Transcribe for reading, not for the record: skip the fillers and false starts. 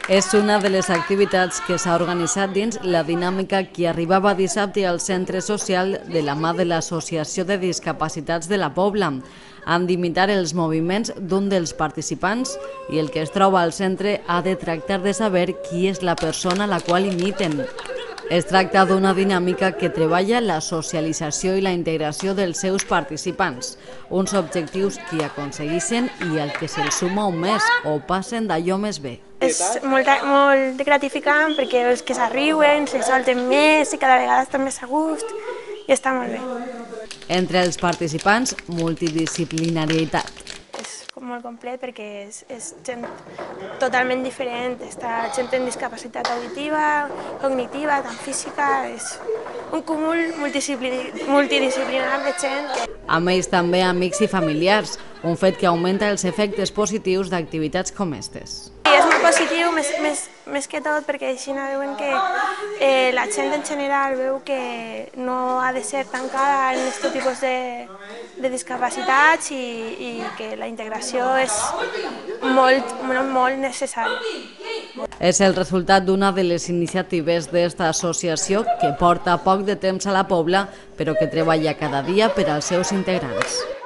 És una de les activitats que s'ha organitzat dins la dinàmica que arribava dissabte al centre social de la mà de l'Associació de Discapacitats de la Pobla. Han d'imitar els moviments d'un dels participants i el que es troba al centre ha de tractar de saber qui és la persona a la qual imiten. Es tracta d'una dinàmica que treballa la socialització i la integració dels seus participants, uns objectius que aconsegueixen i al que se'ls suma un mes o passen d'allò més bé. És molt gratificant perquè els que s'arriuen se solten més i cada vegada estan més a gust i està molt bé. Entre els participants, multidisciplinarietat. És molt complet perquè és gent totalment diferent, està gent amb discapacitat auditiva, cognitiva, tant física, és un cúmul multidisciplinar de gent. A més, també amics i familiars, un fet que augmenta els efectes positius d'activitats com aquestes. És molt positiu, més que tot, perquè així veuen que la gent en general veu que no ha de ser tancada en aquest tipus de discapacitats i que la integració és molt necessària. És el resultat d'una de les iniciatives d'esta associació que porta poc de temps a la Pobla, però que treballa cada dia per als seus integrants.